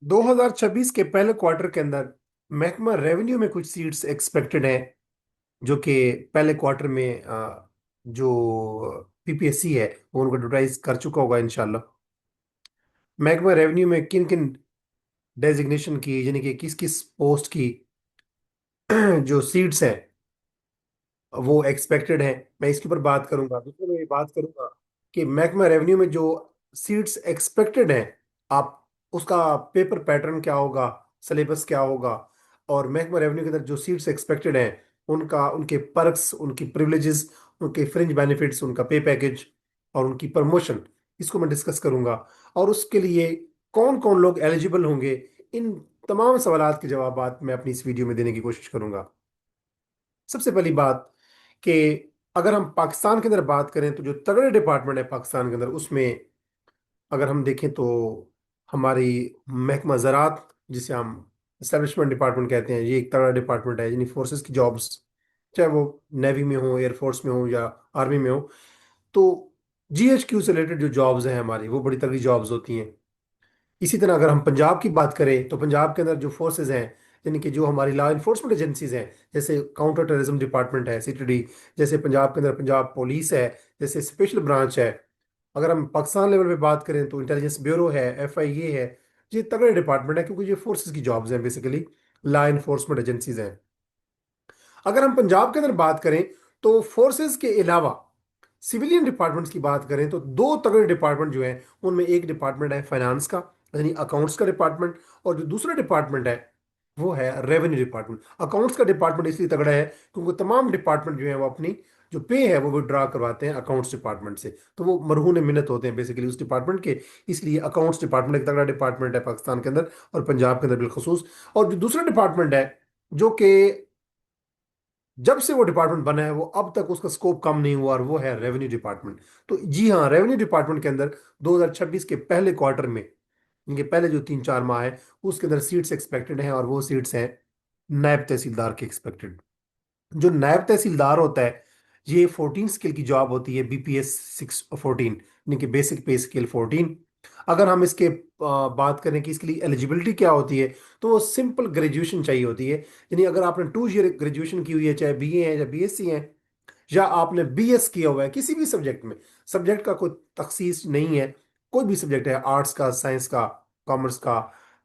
2026 के पहले क्वार्टर के अंदर महकमा रेवेन्यू में कुछ सीट्स एक्सपेक्टेड हैं, जो कि पहले क्वार्टर में जो पीपीएससी है वो उनको एडवर्टाइज कर चुका होगा इंशाल्लाह। महकमा रेवेन्यू में किन किन डेजिग्नेशन की, यानी कि किस किस पोस्ट की जो सीट्स हैं वो एक्सपेक्टेड हैं, मैं इसके ऊपर बात करूंगा। दूसरे में ये बात करूंगा कि महकमा रेवेन्यू में जो सीट्स एक्सपेक्टेड हैं, आप उसका पेपर पैटर्न क्या होगा, सिलेबस क्या होगा, और महकमा रेवेन्यू के अंदर जो सीट्स एक्सपेक्टेड हैं उनका, उनके पर्क्स, उनकी प्रिविलेजेस, उनके फ्रिंज बेनिफिट्स, उनका पे पैकेज और उनकी प्रमोशन, इसको मैं डिस्कस करूंगा। और उसके लिए कौन कौन लोग एलिजिबल होंगे, इन तमाम सवालात के जवाब मैं अपनी इस वीडियो में देने की कोशिश करूंगा। सबसे पहली बात कि अगर हम पाकिस्तान के अंदर बात करें तो जो तगड़े डिपार्टमेंट है पाकिस्तान के अंदर, उसमें अगर हम देखें तो हमारी महकमा ज़राअत, जिसे हम एस्टेब्लिशमेंट डिपार्टमेंट कहते हैं, ये एक तगड़ा डिपार्टमेंट है। यानी फोर्सेस की जॉब्स, चाहे वो नेवी में हो, एयरफोर्स में हो या आर्मी में हो, तो जीएचक्यू से रिलेटेड जो जॉब्स हैं हमारी, वो बड़ी तगड़ी जॉब्स होती हैं। इसी तरह अगर हम पंजाब की बात करें तो पंजाब के अंदर जो फोर्सेज हैं, यानी कि जो हमारी लॉ इन्फोर्समेंट एजेंसीज हैं, जैसे काउंटर टेररिज्म डिपार्टमेंट है, सीटीडी, जैसे पंजाब के अंदर पंजाब पुलिस है, जैसे स्पेशल ब्रांच है। अगर हम पाकिस्तान लेवल पे बात करें तो इंटेलिजेंस ब्यूरो है, एफआईए है। ये तगड़े डिपार्टमेंट है क्योंकि ये फोर्सेज की जॉब्स हैं, बेसिकली लॉ इन्फोर्समेंट एजेंसीज हैं। अगर हम पंजाब के अंदर बात करें तो फोर्सेज के अलावा सिविलियन डिपार्टमेंट्स की बात करें तो दो तगड़े डिपार्टमेंट जो हैं, उनमें एक डिपार्टमेंट है फाइनेंस का, यानी अकाउंट्स का डिपार्टमेंट, और जो दूसरा डिपार्टमेंट है वो है रेवेन्यू डिपार्टमेंट। अकाउंट्स का डिपार्टमेंट इसलिए तगड़ा है क्योंकि तमाम डिपार्टमेंट जो है वो अपनी जो पे है वो विड्रॉ करवाते हैं अकाउंट्स डिपार्टमेंट से, तो वो मरहून मिन्नत होते हैं बेसिकली उस डिपार्टमेंट के। इसलिए अकाउंट्स डिपार्टमेंट एक तगड़ा डिपार्टमेंट है पाकिस्तान के अंदर और पंजाब के अंदर बिलखसूस। और जो दूसरा डिपार्टमेंट है, जो कि जब से वो डिपार्टमेंट बना है वो अब तक उसका स्कोप कम नहीं हुआ, और वो है रेवेन्यू डिपार्टमेंट। तो जी हाँ, रेवेन्यू डिपार्टमेंट के अंदर 2026 के पहले क्वार्टर में, इनके पहले जो 3-4 माह है, उसके अंदर सीट्स एक्सपेक्टेड हैं, और वो सीट्स हैं नायब तहसीलदार के एक्सपेक्टेड। जो नायब तहसीलदार होता है, ये 14 स्केल की जॉब होती है, बीपीएस 614, यानी कि बेसिक पे स्केल 14। अगर हम इसके बात करें कि इसके लिए एलिजिबिलिटी क्या होती है, तो वो सिंपल ग्रेजुएशन चाहिए होती है। यानी अगर आपने 2 ईयर ग्रेजुएशन की हुई है, चाहे बीए है या बीएससी है, या आपने बीएस किया हुआ है किसी भी सब्जेक्ट में, सब्जेक्ट का कोई तखसीस नहीं है, कोई भी सब्जेक्ट है, आर्ट्स का, साइंस का, कॉमर्स का,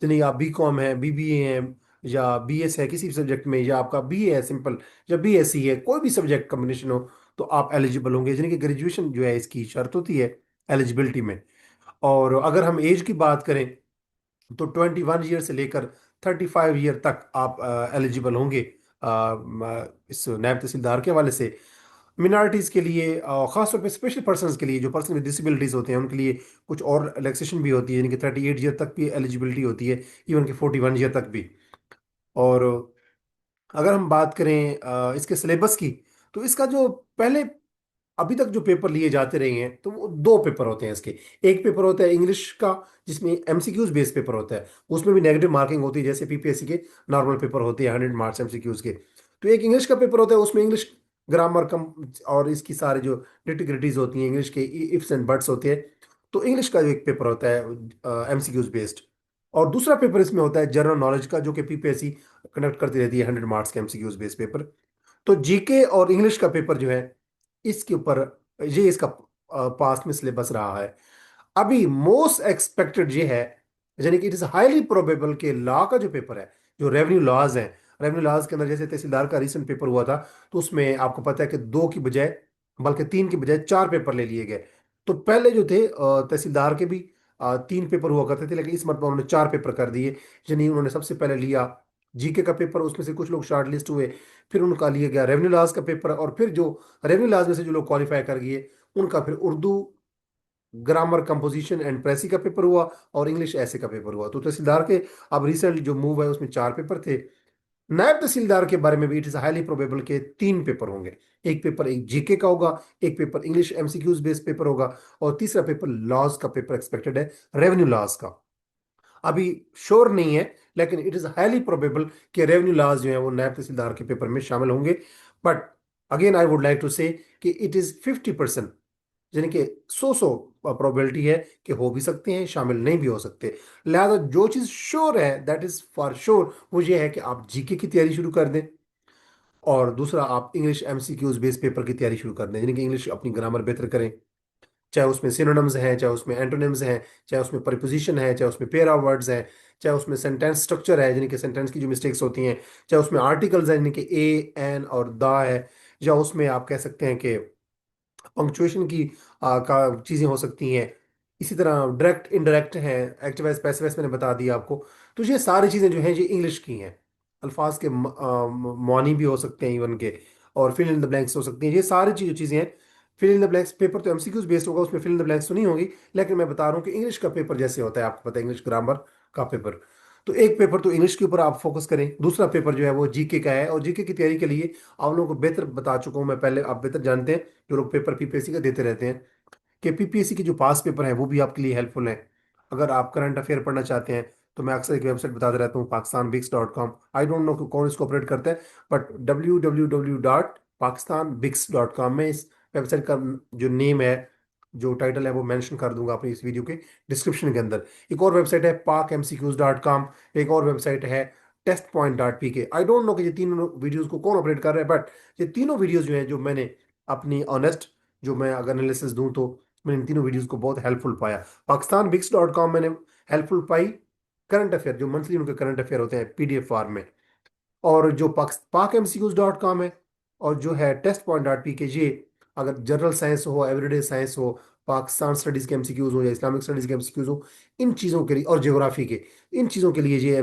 यानी आप बीकॉम है, बीबीए है, या बीएस है किसी भी सब्जेक्ट में, या आपका बीए है सिंपल, या बीएससी है, कोई भी सब्जेक्ट कॉम्बिनेशन हो, तो आप एलिजिबल होंगे। यानी कि ग्रेजुएशन जो है इसकी शर्त होती है एलिजिबिलिटी में। और अगर हम एज की बात करें तो 21 ईयर से लेकर 35 ईयर तक आप एलिजिबल होंगे इस नायब तहसीलदार के हवाले से। मिनॉरिटीज़ के लिए, खासतौर पे स्पेशल पर्सनस के लिए, जो पर्सन विद डिसेबिलिटीज़ होते हैं, उनके लिए कुछ और रिलैक्सेशन भी होती है, यानी कि 38 ईयर तक भी एलिजिबिलिटी होती है, इवन कि 41 ईयर तक भी। और अगर हम बात करें इसके सिलेबस की, तो इसका जो पहले अभी तक जो पेपर लिए जाते रहे हैं, तो वो दो पेपर होते हैं इसके। एक पेपर होता है इंग्लिश का, जिसमें एमसीक्यूज बेस्ड पेपर होता है, उसमें भी नेगेटिव मार्किंग होती है, जैसे पीपीएससी के नॉर्मल पेपर होते हैं 100 मार्क्स एमसीक्यूज के। तो एक इंग्लिश का पेपर होता है, उसमें इंग्लिश ग्रामर कम और इसकी सारे जो निटिग्रिटीज होती हैं, इंग्लिश के इफ्स एंड बट्स होते हैं, तो इंग्लिश का जो एक पेपर होता है एमसीक्यूज बेस्ड। और दूसरा पेपर इसमें होता है जनरल नॉलेज का, जो कि पीपीएससी कंडक्ट करती रहती है, 100 मार्क्स के एमसीक्यूज बेस्ड पेपर। तो जीके और इंग्लिश का पेपर जो है, इसके ऊपर ये इसका पास्ट में सिलेबस रहा है। अभी मोस्ट एक्सपेक्टेड ये है, यानी कि इट इज हाईली प्रोबेबल कि लॉ का जो पेपर है, जो रेवेन्यू लॉज है, रेवेन्यू लॉज के अंदर जैसे तहसीलदार का रिसेंट पेपर हुआ था, तो उसमें आपको पता है कि दो की बजाय, बल्कि तीन की बजाय चार पेपर ले लिए गए। तो पहले जो थे तहसीलदार के भी 3 पेपर हुआ करते थे, लेकिन इस मरतबा उन्होंने 4 पेपर कर दिए। यानी उन्होंने सबसे पहले लिया जीके का पेपर, उसमें से कुछ लोग शॉर्ट लिस्ट हुए, फिर उनका लिया गया रेवेन्यू लॉज का पेपर, और फिर जो रेवेन्यू लॉज में से जो लोग क्वालिफाई कर गए, उनका फिर उर्दू ग्रामर कंपोजिशन एंड प्रेसी का पेपर हुआ, और इंग्लिश ऐसे का पेपर हुआ। तो तहसीलदार के अब रिसेंटली जो मूव है उसमें 4 पेपर थे। नायब तहसीलदार के बारे में भी इट इज हाईली प्रोबेबल के 3 पेपर होंगे। एक पेपर एक जीके का होगा, एक paper English MCQs based paper होगा, और तीसरा पेपर लॉज का पेपर एक्सपेक्टेड है, रेवेन्यू लॉज का। अभी श्योर नहीं है, लेकिन इट इज हाईली प्रोबेबल कि रेवेन्यू लॉज जो है वो नायब तहसीलदार के पेपर में शामिल होंगे। But again I would like to say कि इट इज 50%, यानी कि 100 प्रोबेबिलिटी है कि हो भी सकते हैं, शामिल नहीं भी हो सकते। लिहाजा जो चीज़ श्योर है, दैट इज़ फॉर श्योर, वो ये है कि आप जीके की तैयारी शुरू कर दें, और दूसरा आप इंग्लिश एमसीक्यूज बेस्ड पेपर की तैयारी शुरू कर दें, यानी कि इंग्लिश अपनी ग्रामर बेहतर करें, चाहे उसमें सिनोनिम्स हैं, चाहे उसमें एंटोनिम्स हैं, चाहे उसमें प्रीपोजिशन है, चाहे उसमें पेयर ऑफ वर्ड्स हैं, चाहे उसमें सेंटेंस स्ट्रक्चर है, यानी कि सेंटेंस की जो मिस्टेक्स होती हैं, चाहे उसमें आर्टिकल्स हैं, यानी कि ए एन और द है, या उसमें आप कह सकते हैं कि पंक्चुएशन की का चीज़ें हो सकती हैं। इसी तरह डायरेक्ट इनडायरेक्ट है, एक्टिव एज पैसिव वॉइस मैंने बता दिया आपको। तो ये सारी चीज़ें जो हैं ये इंग्लिश की हैं। अल्फाज के मानी भी हो सकते हैं इवन के, और फिल इन द ब्लैंक्स हो सकती हैं, ये सारी चीज़ें हैं। Fill in the blanks paper तो एमसीक्यूज बेस्ड होगा, उसमें फिल इन द ब्लैंक्स तो नहीं होगी, लेकिन मैं बता रहा हूँ कि इंग्लिश का पेपर जैसे होता है, आपको पता है इंग्लिश ग्रामर का पेपर। तो एक पेपर तो इंग्लिश के ऊपर आप फोकस करें, दूसरा पेपर जो है वो जीके का है, और जीके की तैयारी के लिए आप लोगों को बेहतर बता चुका हूँ मैं पहले, आप बेहतर जानते हैं जो लोग पेपर पीपीएससी का देते रहते हैं, कि पीपीएससी के जो पास पेपर हैं वो भी आपके लिए हेल्पफुल हैं। अगर आप करंट अफेयर पढ़ना चाहते हैं, तो मैं अक्सर एक वेबसाइट बताता रहता हूँ, pakistanbix.com। आई डोंट नो कि कौन इसको ऑपरेट करता है, बट www.pakistanbix.com में इस वेबसाइट का जो नेम है, जो टाइटल है, वो मेंशन कर दूंगा अपनी इस वीडियो के डिस्क्रिप्शन के अंदर। एक और वेबसाइट है pakmcqs.com, एक और वेबसाइट है testpoint.pk। आई डोंट नो कि ये तीनों वीडियोस को कौन ऑपरेट कर रहा है, बट ये तीनों वीडियोस जो हैं, जो मैंने अपनी ऑनेस्ट, जो मैं अगर एनालिसिस दूं, तो मैंने इन तीनों वीडियोस को बहुत हेल्पफुल पाया। pakistanbix.com मैंने हेल्पफुल पाई करंट अफेयर, जो मंथली उनके करंट अफेयर होते हैं पीडीएफ फॉर्म में। और जो pakmcqs.com है, और जो है testpoint.pk, ये अगर जनरल साइंस हो, एवरीडे साइंस हो, पाकिस्तान स्टडीज के एमसीक्यूज हो, या इस्लामिक स्टडीज के एमसीक्यूज हो, इन चीज़ों के लिए, और ज्योग्राफी के, इन चीज़ों के लिए ये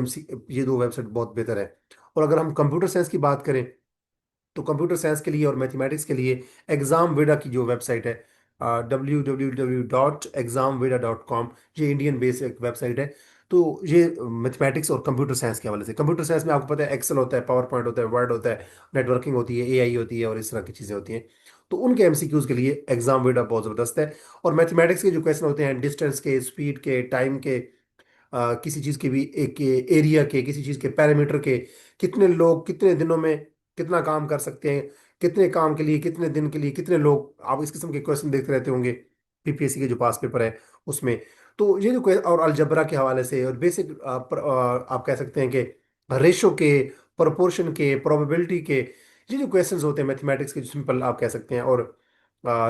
दो वेबसाइट बहुत बेहतर है। और अगर हम कंप्यूटर साइंस की बात करें, तो कंप्यूटर साइंस के लिए और मैथमेटिक्स के लिए एग्जाम वेडा की जो वेबसाइट है, www.examveda.com, ये इंडियन बेस्ड एक वेबसाइट है। तो ये मैथमेटिक्स और कंप्यूटर साइंस के हवाले से, कंप्यूटर साइंस में आपको पता है एक्सेल होता है, पावर पॉइंट होता है, वर्ड होता है, नेटवर्किंग होती है, एआई होती है, और इस तरह की चीज़ें होती हैं। तो उनके एमसीक्यूज के लिए एग्जाम वेडा बहुत ज़बरदस्त है। और मैथमेटिक्स के जो क्वेश्चन होते हैं, डिस्टेंस के, स्पीड के, टाइम के, किसी चीज़ के भी एक एरिया के, किसी चीज़ के पैरामीटर के, कितने लोग कितने दिनों में कितना काम कर सकते हैं, कितने काम के लिए कितने दिन के लिए कितने लोग, आप इस किस्म के क्वेश्चन देखते रहते होंगे पीपीएससी के जो पास पेपर है उसमें। तो ये जो और अलजबरा के हवाले से, और बेसिक आप कह सकते हैं कि रेशो के, प्रोपोर्शन के, प्रोबेबिलिटी के, ये जो क्वेश्चंस होते हैं मैथमेटिक्स के, जो सिंपल आप कह सकते हैं, और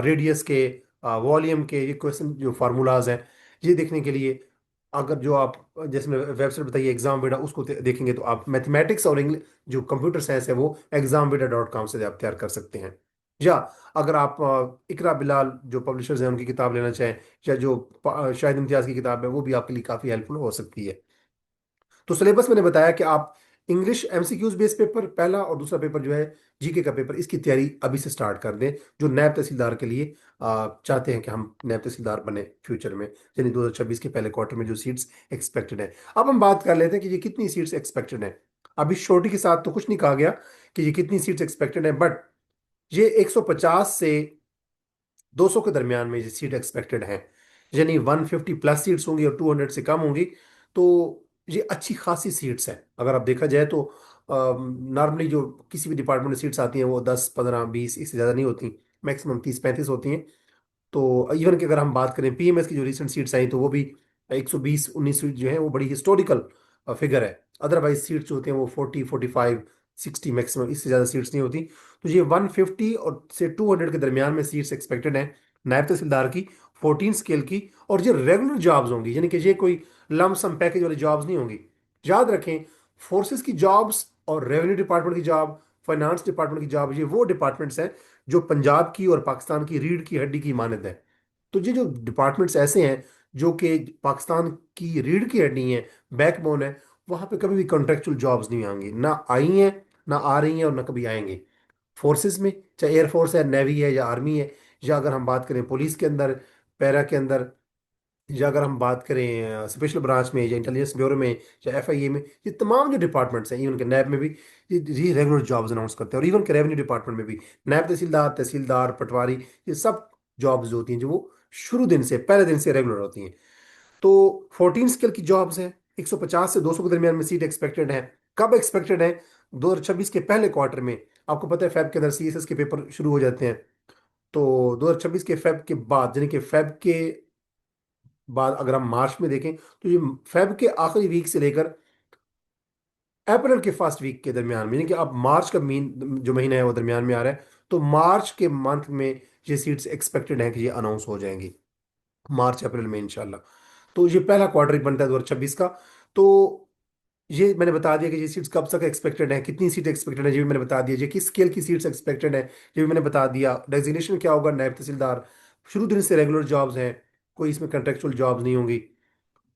रेडियस के, वॉल्यूम के, ये क्वेश्चन जो फार्मूलाज हैं, ये देखने के लिए, अगर जो आप, जैसे मैं वेबसाइट बताइए एग्जाम बेटा, उसको देखेंगे, तो आप मैथमेटिक्स और इंग्लिश जो कंप्यूटर साइंस है वो examveda.com से आप तैयार कर सकते हैं। या अगर आप इकरा बिलाल जो पब्लिशर्स हैं उनकी किताब लेना चाहें, या जो शाहिद इम्तियाज की किताब है, वो भी आपके लिए काफ़ी हेल्पफुल हो सकती है। तो सिलेबस मैंने बताया कि आप इंग्लिश एमसीक्यूज बेस्ड पेपर पहला, और दूसरा पेपर जो है जीके का पेपर, इसकी तैयारी अभी से स्टार्ट कर दें, जो नायब तहसीलदार के लिए चाहते हैं कि हम नायब तहसीलदार बने फ्यूचर में, यानी 2026 के पहले क्वार्टर में जो सीट्स एक्सपेक्टेड है। अब हम बात कर लेते हैं कि ये कितनी सीट्स एक्सपेक्टेड है। अभी श्योरिटी के साथ तो कुछ नहीं कहा गया कि ये कितनी सीट्स एक्सपेक्टेड है, बट ये 150 से 200 के दरमियान में ये सीट एक्सपेक्टेड है, यानी 150 प्लस सीट्स होंगी और 200 से कम होंगी। तो ये अच्छी खासी सीट्स हैं, अगर आप देखा जाए तो। नॉर्मली जो किसी भी डिपार्टमेंट में सीट्स आती हैं वो 10 15 20, इससे ज़्यादा नहीं होती, मैक्सिमम 30 35 होती हैं। तो इवन कि अगर हम बात करें पीएमएस की जो रिसेंट सीट्स आई, तो वो भी 120 19 सीट जो है, वो बड़ी हिस्टोरिकल फिगर है। अदरवाइज सीट्स जो होती हैं वो 40 45 60 मैक्सिमम, इससे ज़्यादा सीट्स नहीं होती। तो ये 150 और से 200 के दरमियान में सीट्स एक्सपेक्टेड हैं नायब तहसीलदार की, 14 स्केल की। और ये रेगुलर जॉब्स होंगी, यानी कि ये कोई लमसम पैकेज वाली जॉब्स नहीं होंगी। याद रखें, फोर्सेस की जॉब्स और रेवेन्यू डिपार्टमेंट की जॉब, फाइनेंस डिपार्टमेंट की जॉब, ये वो डिपार्टमेंट्स हैं जो पंजाब की और पाकिस्तान की रीढ़ की हड्डी की मानद है। तो ये जो डिपार्टमेंट्स ऐसे हैं जो कि पाकिस्तान की रीढ़ की हड्डी हैं, बैकबोन है, वहां पे कभी भी कॉन्ट्रेक्चुअल जॉब्स नहीं आएंगी, ना आई हैं, ना आ रही हैं, और ना कभी आएंगे। फोर्सेस में, चाहे एयरफोर्स है, नेवी है, या आर्मी है, या अगर हम बात करें पुलिस के अंदर, पैरा के अंदर, या अगर हम बात करें स्पेशल ब्रांच में, या इंटेलिजेंस ब्यूरो में, या एफआईए में, ये तमाम जो डिपार्टमेंट्स हैं, इवन के नैब में भी ये रेगुलर जॉब्स अनाउंस करते हैं। और इवन के रेवेन्यू डिपार्टमेंट में भी नैब तहसीलदार, तहसीलदार, पटवारी, ये सब जॉब्स जो होती हैं, जो वो शुरू दिन से, पहले दिन से रेगुलर होती हैं। तो 14 स्केल की जॉब्स हैं, 150 से 200 के दरमियान में सीट एक्सपेक्टेड है। कब एक्सपेक्टेड है? 2026 के पहले क्वार्टर में। आपको पता है फैब के अंदर सीएसएस के पेपर शुरू हो जाते हैं, तो 2026 के फेब के बाद, यानी कि फेब के बाद अगर हम मार्च में देखें, तो ये फेब के आखिरी वीक से लेकर अप्रैल के फर्स्ट वीक के दरमियान में, यानी कि अब मार्च का मीन जो महीना है वो दरमियान में आ रहा है, तो मार्च के मंथ में ये सीट्स एक्सपेक्टेड है कि ये अनाउंस हो जाएंगी, मार्च अप्रैल में इंशाल्लाह। तो ये पहला क्वार्टर ही बनता है 2026 का। तो ये मैंने बता दिया कि ये सीट्स कब तक एक्सपेक्टेड है, कितनी सीट एक्सपेक्टेड है, ये भी मैंने बता दिया। ये किस स्केल की सीट्स एक्सपेक्टेड है, ये भी मैंने बता दिया। डेजिग्नेशन क्या होगा, नायब तहसीलदार। शुरू दिन से रेगुलर जॉब्स हैं, कोई इसमें कंट्रेक्चुअल जॉब्स नहीं होंगी,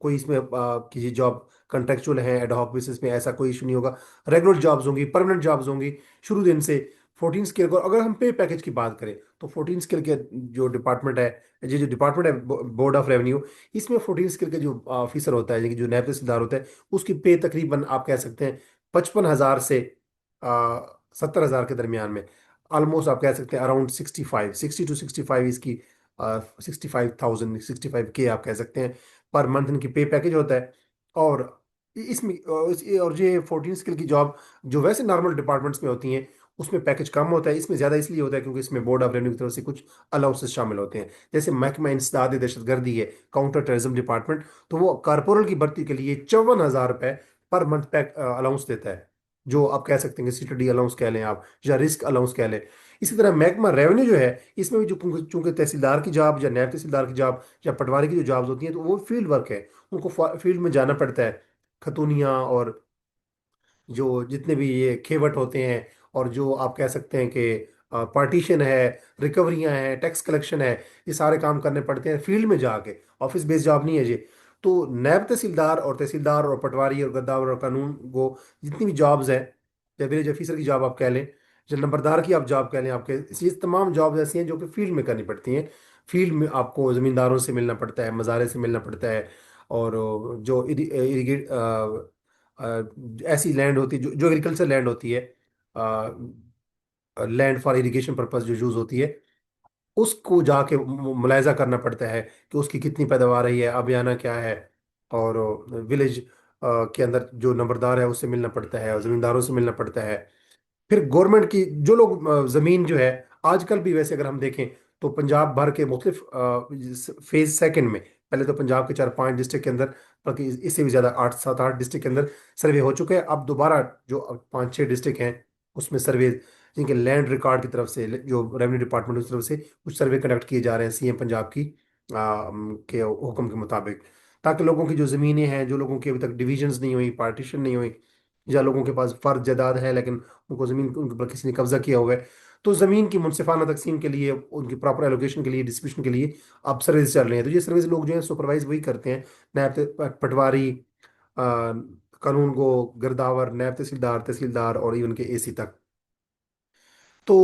कोई इसमें किसी जॉब कंट्रेक्चुअल है एडहॉक बेसिस में, ऐसा कोई इशू नहीं होगा। रेगुलर जॉब्स होंगी, परमानेंट जॉब्स होंगी शुरू दिन से। 14 स्केल को अगर हम पे पैकेज की बात करें, तो 14 स्केल के जो डिपार्टमेंट है, ये जो डिपार्टमेंट है बोर्ड ऑफ रेवेन्यू, इसमें 14 स्केल के जो ऑफिसर होता है, यानी कि जो नायब तहसीलदार होता है, उसकी पे तकरीबन आप कह सकते हैं 55,000 से 70,000 के दरमियान में। ऑलमोस्ट आप कह सकते हैं अराउंड 65, 60 to 65 इसकी, 65,000, 65K आप कह सकते हैं पर मंथ इनकी पे पैकेज होता है। और इसमें और ये 14 स्किल की जॉब जो वैसे नॉर्मल डिपार्टमेंट्स में होती हैं, उसमें पैकेज कम होता है, इसमें ज़्यादा इसलिए होता है क्योंकि इसमें बोर्ड ऑफ रेवेन्यू की तरफ से कुछ अलाउंसेस शामिल होते हैं। जैसे महकमा इंसदाद दहशतगर्दी है, काउंटर टेररिज्म डिपार्टमेंट, तो वो कारपोरल की भर्ती के लिए 54,000 रुपये पर मंथ पैक अलाउंस देता है, जो आप कह सकते हैं कि सीटीडी अलाउंस कह लें आप, या रिस्क अलाउंस कह लें। इसी तरह महकमा रेवेन्यू जो है, इसमें भी जो चूंकि तहसीलदार की जॉब या नायब तहसीलदार की जॉब या पटवारी की जो जॉब्स होती हैं, तो वो फील्ड वर्क है, उनको फील्ड में जाना पड़ता है। खतूनियाँ और जो जितने भी ये खेवट होते हैं, और जो आप कह सकते हैं कि पार्टीशन है, रिकवरियां हैं, टैक्स कलेक्शन है, ये सारे काम करने पड़ते हैं फील्ड में जाके। ऑफिस बेस्ड जॉब नहीं है ये। तो नायब तहसीलदार और पटवारी और गद्दावर और कानून वो जितनी भी जॉब्स हैं, या विलेज ऑफिसर की जॉब आप कह लें, या नंबरदार की आप जॉब कह लें, आपके ये तमाम जॉब्स ऐसी हैं जो कि फील्ड में करनी पड़ती हैं। फील्ड में आपको ज़मींदारों से मिलना पड़ता है, मज़ारे से मिलना पड़ता है, और जो इरीगेट ऐसी लैंड होती है जो एग्रीकल्चर लैंड होती है, लैंड फॉर इरिगेशन पर्पस जो यूज़ होती है, उसको जाके मुलायजा करना पड़ता है कि उसकी कितनी पैदावार रही है, अबियाना क्या है। और विलेज के अंदर जो नंबरदार है उससे मिलना पड़ता है, और ज़मींदारों से मिलना पड़ता है। फिर गवर्नमेंट की जो लोग जमीन जो है, आजकल भी वैसे अगर हम देखें, तो पंजाब भर के मुख्तलिफ फेज सेकंड में, पहले तो पंजाब के 4-5 डिस्ट्रिक्ट के अंदर, बल्कि इससे भी ज्यादा 8-7-8 डिस्ट्रिक्ट के अंदर सर्वे हो चुके हैं। अब दोबारा जो 5-6 डिस्ट्रिक्ट हैं उसमें सर्वे, जिनके लैंड रिकॉर्ड की तरफ से, जो रेवेन्यू डिपार्टमेंट की तरफ से कुछ सर्वे कंडक्ट किए जा रहे हैं सीएम पंजाब की के हुक्म के मुताबिक, ताकि लोगों की जो ज़मीनें हैं, जो लोगों की अभी तक डिविजन्स नहीं हुई, पार्टीशन नहीं हुई, या लोगों के पास फर्ज जायदाद है लेकिन उनको ज़मीन उनके ऊपर किसी ने कब्जा किया हुआ है, तो ज़मीन की मुनसिफाना तकसीम के लिए, उनकी प्रॉपर एलोकेशन के लिए, डिस्ट्रीब्यूशन के लिए अब सर्विस चल रही है। तो ये सर्विस लोग जो है सुपरवाइज वही करते हैं, नायब पटवारी, कानून गो, गिरदावर, नायब तहसीलदार, तहसीलदार और इवन के एसी तक। तो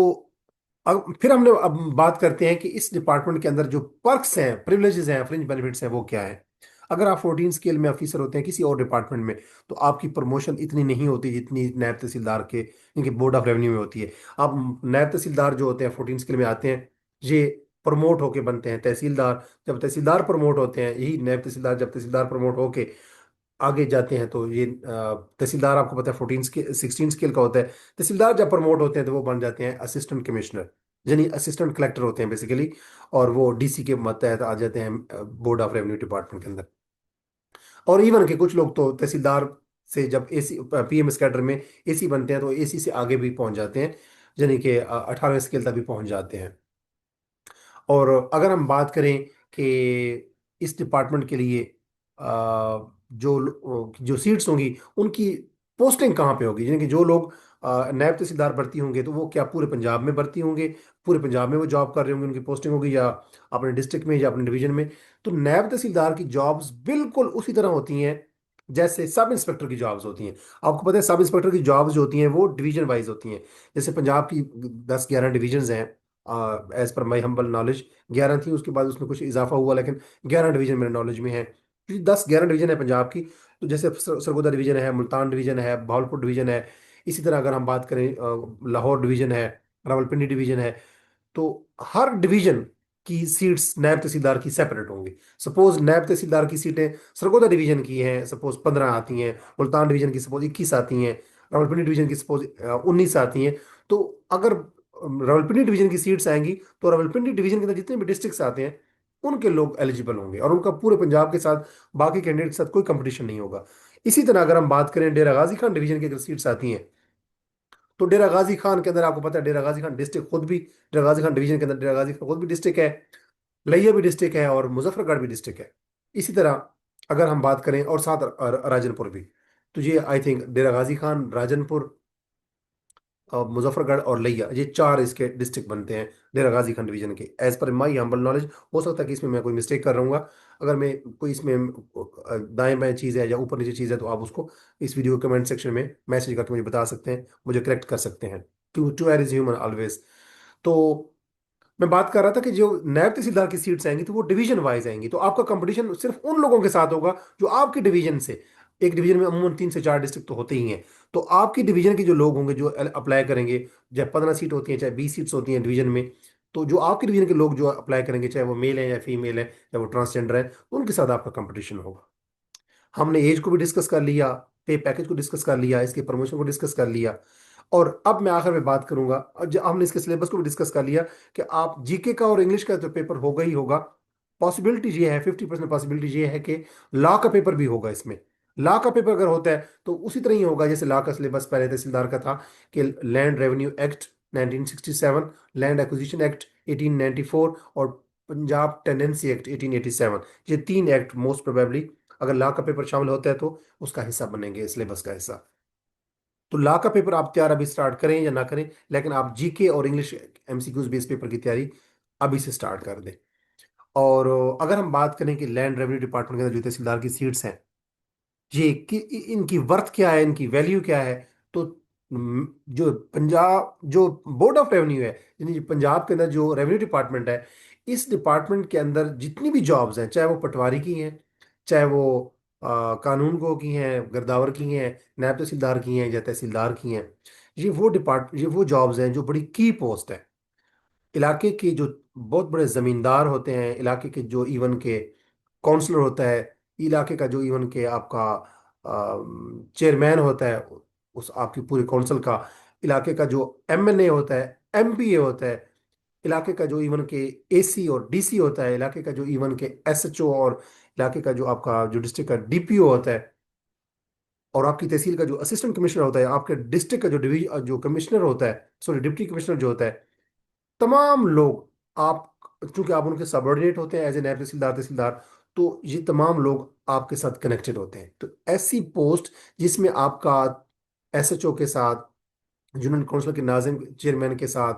अब फिर हमने अब बात करते हैं कि इस डिपार्टमेंट के अंदर जो पर्क्स हैं, प्रिविलेजेस हैं, फ्रिंज बेनिफिट्स हैं, वो क्या है। अगर आप 14 स्केल में ऑफिसर होते हैं किसी और डिपार्टमेंट में, तो आपकी प्रमोशन इतनी नहीं होती जितनी नायब तहसीलदार के, इनके बोर्ड ऑफ रेवेन्यू में होती है। अब नायब तहसीलदार जो होते हैं 14 स्केल में आते हैं, ये प्रमोट होके बनते हैं तहसीलदार। जब तहसीलदार प्रमोट होते हैं, यही नायब तहसीलदार जब तहसीलदार प्रमोट होके आगे जाते हैं, तो ये तहसीलदार आपको पता है 16 स्केल का होता है। तहसीलदार जब प्रमोट होते हैं तो वो बन जाते हैं असिस्टेंट कमिश्नर, यानी असिस्टेंट कलेक्टर होते हैं बेसिकली, और वो डीसी के तहत आ जाते हैं बोर्ड ऑफ रेवेन्यू डिपार्टमेंट के अंदर। और इवन के कुछ लोग तो तहसीलदार से जब एसी पीएम कैडर में एसी बनते हैं, तो एसी से आगे भी पहुंच जाते हैं, यानी कि 18वें स्केल तक भी पहुंच जाते हैं। और अगर हम बात करें कि इस डिपार्टमेंट के लिए जो सीट्स होंगी, उनकी पोस्टिंग कहाँ पे होगी, यानी कि जो लोग नायब तहसीलदार भर्ती होंगे, तो वो क्या पूरे पंजाब में भर्ती होंगे, पूरे पंजाब में वो जॉब कर रहे होंगे, उनकी पोस्टिंग होगी, या अपने डिस्ट्रिक्ट में या अपने डिवीजन में। तो नायब तहसीलदार की जॉब्स बिल्कुल उसी तरह होती हैं जैसे सब इंस्पेक्टर की जॉब्स होती हैं। आपको पता है सब इंस्पेक्टर की जॉब्स जो होती हैं वो डिवीजन वाइज होती हैं। जैसे पंजाब की 10-11 डिवीजन हैं, as per my humble knowledge 11 थी, उसके बाद उसमें कुछ इजाफा हुआ, लेकिन 11 डिवीजन मेरे नॉलेज में है, क्योंकि 10-11 डिवीजन है पंजाब की। तो जैसे सरगोदा डिवीजन है, मुल्तान डिवीजन है, भावलपुर डिवीजन है। इसी तरह अगर हम बात करें लाहौर डिवीजन है, रावलपिंडी डिवीजन है। तो हर डिवीजन की सीट्स नायब तहसीलदार की सेपरेट होंगी। सपोज नायब तहसीलदार की सीटें सरगोदा डिवीजन की हैं, सपोज 15 आती हैं, मुल्तान डिवीजन की सपोज 21 आती हैं, रावलपिंडी डिवीजन की सपोज 19 आती हैं। तो अगर रावलपिंडी डिवीजन की सीट्स आएंगी तो रावलपिंडी डिवीजन के अंदर जितने भी डिस्ट्रिक्ट्स आते हैं उनके लोग एलिजिबल होंगे, और उनका पूरे पंजाब के साथ बाकी कैंडिडेट के साथ कोई कंपटीशन नहीं होगा। इसी तरह अगर हम बात करें डेरा गाजी खान डिवीजन की अगर सीट्स आती हैं, तो डेरा गाजी खान के अंदर आपको पता है डेरा गाजी खान डिस्ट्रिक्ट खुद भी, डेरा गाजी खान डिवीजन के अंदर डेरा गाजी खान खुद भी डिस्ट्रिक्ट है, लिया भी डिस्ट्रिक्ट है, और मुजफ्फरगढ़ भी डिस्ट्रिक्ट है। इसी तरह अगर हम बात करें और साथ राजनपुर भी, तो ये आई थिंक डेरा गाजी खान, राजनपुर, मुजफ्फरगढ़ और लिया, ये चार इसके डिस्ट्रिक्ट बनते हैं डेरा गाजी खान डिवीजन के, as per my humble knowledge. हो सकता है कि इसमें मैं कोई मिस्टेक कर रहा हूँ। अगर मैं कोई इसमें दाएं बाएं चीज़ है या ऊपर नीचे चीज़ है तो आप उसको इस वीडियो कमेंट सेक्शन में मैसेज करके मुझे बता सकते हैं, मुझे करेक्ट कर सकते हैं। टू एर इज ह्यूमन ऑलवेज। तो मैं बात कर रहा था कि जो नायब तहसीलदार की सीट्स आएंगी तो वो डिवीजन वाइज आएंगी, तो आपका कंपटीशन सिर्फ उन लोगों के साथ होगा जो आपके डिवीजन से, एक डिवीजन में अमूमन 3 से 4 डिस्ट्रिक्ट तो होते ही हैं, तो आपकी डिवीजन के जो लोग होंगे जो अप्लाई करेंगे, चाहे 15 सीट होती हैं चाहे 20 सीट्स होती हैं डिवीजन में, तो जो आपके डिवीजन के लोग जो अप्लाई करेंगे, चाहे वो मेल है या फीमेल है, चाहे वो ट्रांसजेंडर है, उनके साथ आपका कंपटीशन होगा। हमने एज को भी डिस्कस कर लिया, पे पैकेज को डिस्कस कर लिया, इसके प्रमोशन को डिस्कस कर लिया, और अब मैं आखिर में बात करूंगा, हमने इसके सिलेबस को भी डिस्कस कर लिया कि आप जीके का और इंग्लिश का तो पेपर होगा ही होगा। पॉसिबिलिटी ये है, 50% पॉसिबिलिटी ये है कि लॉ का पेपर भी होगा इसमें। लॉ का पेपर अगर होता है तो उसी तरह ही होगा जैसे लॉ का सिलेबस पहले तहसीलदार का था, कि land revenue act 1967, land acquisition act 1894, और पंजाब टेनेंसी एक्ट 1887, ये 3 एक्ट मोस्ट प्रोबेबली अगर लॉ का पेपर शामिल होता है तो उसका हिस्सा बनेंगे, सिलेबस का हिस्सा। तो लॉ का पेपर आप तैयार अभी स्टार्ट करें या ना करें, लेकिन आप जीके और इंग्लिश एमसीक्यूज बेस पेपर की तैयारी अभी से स्टार्ट कर दें। और अगर हम बात करें कि लैंड रेवेन्यू डिपार्टमेंट के अंदर जो तहसीलदार की सीट्स हैं, ये कि इनकी वर्थ क्या है, इनकी वैल्यू क्या है, तो जो पंजाब जो बोर्ड ऑफ रेवेन्यू है, यानी जो पंजाब के अंदर जो रेवेन्यू डिपार्टमेंट है, इस डिपार्टमेंट के अंदर जितनी भी जॉब्स हैं, चाहे वो पटवारी की हैं, चाहे वो कानून गो की हैं, गिरदावर की हैं, नायब तहसीलदार की हैं या तहसीलदार की हैं, ये वो जॉब्स हैं जो बड़ी की पोस्ट है। इलाके के जो बहुत बड़े जमींदार होते हैं, इलाके के जो इवन के काउंसलर होता है, इलाके का जो इवन के आपका चेयरमैन होता है उस आपकी पूरी काउंसिल का, इलाके का जो एमएनए होता है, एमपीए होता है, इलाके का जो इवन के एसी और डीसी होता है, इलाके का जो इवन के एसएचओ, और इलाके का जो आपका जो डिस्ट्रिक्ट का डीपीओ होता है, और आपकी तहसील का जो असिस्टेंट कमिश्नर होता है, आपके डिस्ट्रिक्ट का जो डिवीजन जो कमिश्नर होता है, सॉरी डिप्टी कमिश्नर जो होता है, तमाम लोग आप, चूंकि आप उनके सबऑर्डिनेट होते हैं एज ए नायब तहसीलदार, तहसीलदार, तो ये तमाम लोग आपके साथ कनेक्टेड होते हैं। तो ऐसी पोस्ट जिसमें आपका एसएचओ के साथ, यूनियन काउंसिल के नाजिम चेयरमैन के साथ,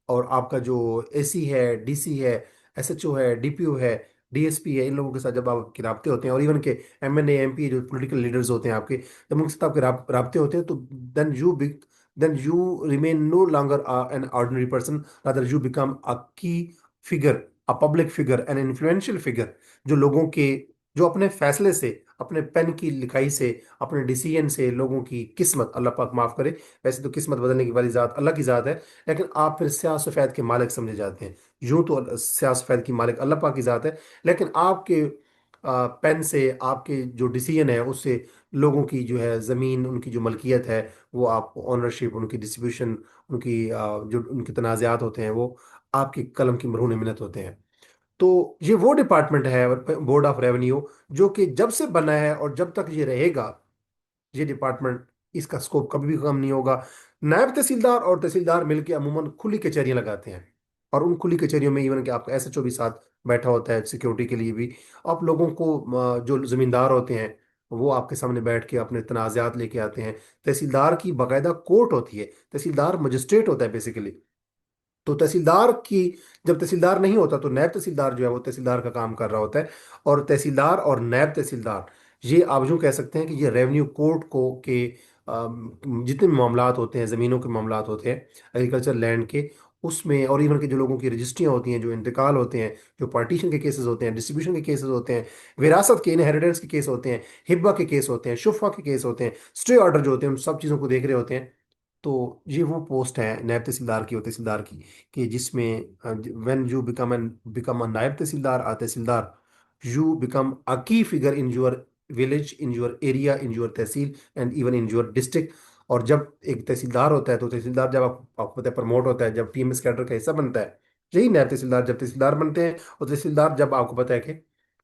और आपका जो एसी है, डीसी है, एसएचओ है, डीपीओ है, डीएसपी है, इन लोगों के साथ जब आपके राब्ते होते हैं, और इवन के एमएनए एमपी जो पॉलिटिकल लीडर्स होते हैं आपके, जब उनके साथ आपके राब्ते होते हैं, तो then you remain no longer an ordinary person, rather you become a key figure, a public figure, an influential figure, जो लोगों के, जो अपने फैसले से, अपने पेन की लिखाई से, अपने डिसीजन से लोगों की किस्मत, अल्लाह पाक माफ करे, वैसे तो किस्मत बदलने की वाली जात अल्लाह की जात है, लेकिन आप फिर स्याह सफ़ेद के मालिक समझे जाते हैं। यूं तो स्याह सफ़ेद की मालिक अल्लाह पाक की जात है, लेकिन आपके पेन से, आपके जो डिसीजन है उससे लोगों की जो है ज़मीन, उनकी जो मलकियत है, वो आप ऑनरशिप, उनकी डिस्ट्रीब्यूशन, उनकी जो उनके तनाज़ात होते हैं वो आपकी कलम की मरहून मिन्नत होते हैं। तो ये वो डिपार्टमेंट है बोर्ड ऑफ रेवेन्यू, जो कि जब से बना है और जब तक ये रहेगा, ये डिपार्टमेंट, इसका स्कोप कभी भी कम नहीं होगा। नायब तहसीलदार और तहसीलदार मिलकर अमूमन खुली कचहरियां लगाते हैं, और उन खुली कचहरियों में इवन कि आपका एसएचओ भी साथ बैठा होता है सिक्योरिटी के लिए भी। आप लोगों को जो जमींदार होते हैं वो आपके सामने बैठ के अपने तनाज़ात लेके आते हैं। तहसीलदार की बाकायदा कोर्ट होती है, तहसीलदार मजिस्ट्रेट होता है बेसिकली। तो तहसीलदार की, जब तहसीलदार नहीं होता तो नायब तहसीलदार जो है वो तहसीलदार का काम कर रहा होता है। और तहसीलदार और नायब तहसीलदार, ये आप यूँ कह सकते हैं कि ये रेवेन्यू कोर्ट को के जितने भी मामलात होते हैं, ज़मीनों के मामलात होते हैं, एग्रीकल्चर लैंड के, उसमें, और इवन के जो लोगों की रजिस्ट्रियाँ होती हैं, जो इंतकाल होते हैं, जो पार्टीशन के केसेस होते हैं, डिस्ट्रीब्यूशन के केसेस होते हैं, विरासत के इनहेरिटेंस के केस होते हैं, हिब्बा के केस होते हैं, शुफा के केस होते हैं, स्टे ऑर्डर जो होते हैं, उन सब चीज़ों को देख रहे होते हैं। तो ये वो पोस्ट है नायब तहसीलदार की और तहसीलदार की, कि जिसमें व्हेन यू बिकम अ नायब तहसीलदार, आ तहसीलदार, you become a key figure in your village, in your area, in your tehsil, and even in your district. और जब एक तहसीलदार होता है, तो तहसीलदार जब आपको पता है प्रमोट होता है, जब पीएमएस कैडर का हिस्सा बनता है, यही नायब तहसीलदार जब तहसीलदार बनते हैं, और तहसीलदार जब आपको पता है कि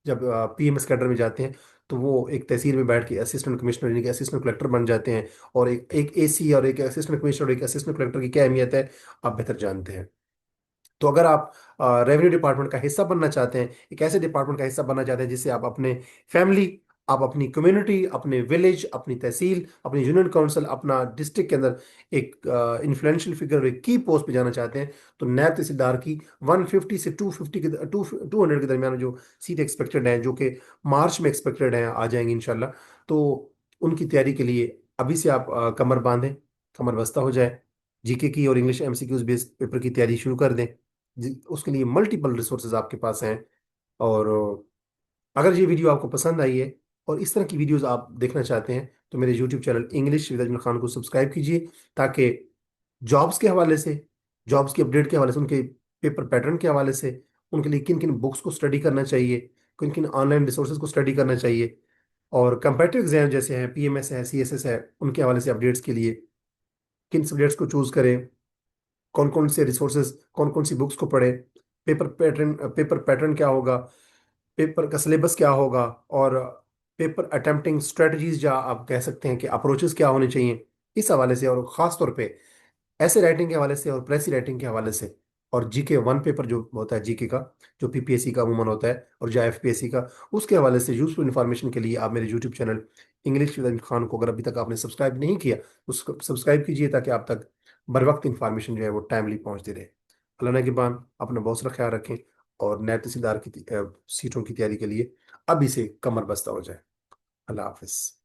जब पीएमएस कैडर में जाते हैं, तो वो एक तहसील में बैठ के असिस्टेंट कमिश्नर यानी कि असिस्टेंट कलेक्टर बन जाते हैं। और एक एसी और एक असिस्टेंट कमिश्नर और एक असिस्टेंट कलेक्टर की क्या अहमियत है, आप बेहतर जानते हैं। तो अगर आप रेवेन्यू डिपार्टमेंट का हिस्सा बनना चाहते हैं, एक ऐसे डिपार्टमेंट का हिस्सा बनना चाहते हैं जिससे आप अपने फैमिली, आप अपनी कम्युनिटी, अपने विलेज, अपनी तहसील, अपनी यूनियन काउंसिल, अपना डिस्ट्रिक्ट के अंदर एक इन्फ्लुएंशियल फिगर, एक की पोस्ट पे जाना चाहते हैं, तो नायब तहसीलदार की 150 से 250 के 200 के दरमियान जो सीट एक्सपेक्टेड हैं, जो कि मार्च में एक्सपेक्टेड हैं, आ जाएंगी इंशाल्लाह। तो उनकी तैयारी के लिए अभी से आप कमर बांधें, कमर बस्ता हो जाए, जीके की और इंग्लिश एमसीक्यूज बेस्ड पेपर की तैयारी शुरू कर दें। उसके लिए मल्टीपल रिसोर्सेज आपके पास हैं। और अगर ये वीडियो आपको पसंद आई है और इस तरह की वीडियोस आप देखना चाहते हैं, तो मेरे YouTube channel English with Ajmal Khan को सब्सक्राइब कीजिए, ताकि जॉब्स के हवाले से, जॉब्स की अपडेट के हवाले से, उनके पेपर पैटर्न के हवाले से, उनके लिए किन किन बुक्स को स्टडी करना चाहिए, किन किन ऑनलाइन रिसोर्सेज को स्टडी करना चाहिए, और कंपेटिटिव एग्जाम जैसे हैं, पीएमएस है, सीएसएस है, उनके हवाले से अपडेट्स के लिए किन सब्जेक्ट्स को चूज करें, कौन कौन से रिसोर्सेज, कौन कौन सी बुक्स को पढ़े, पेपर पैटर्न क्या होगा, पेपर का सिलेबस क्या होगा, और पेपर अटेम्प्टिंग स्ट्रेटजीज, या आप कह सकते हैं कि अप्रोचेस क्या होने चाहिए, इस हवाले से, और ख़ास तौर पे ऐसे राइटिंग के हवाले से और प्रेसी राइटिंग के हवाले से, और जीके वन पेपर जो होता है जीके का, जो पीपीएससी का अमूमन होता है, और जो एफपीएससी का, उसके हवाले से यूजफुल इन्फॉर्मेशन के लिए आप मेरे यूट्यूब चैनल इंग्लिश विद अमीर खान को, अगर अभी तक आपने सब्सक्राइब नहीं किया, उसको सब्सक्राइब कीजिए, ताकि आप तक बर वक्त इंफॉर्मेशन जो है वो टाइमली पहुंचती रहे। अल्लाह नगहबान, अपना बहुत सारा ख्याल रखें, और नायब तहसीलदार की सीटों की तैयारी के लिए अभी से कमर बस्ता हो जाए। अल्लाह हाफिज।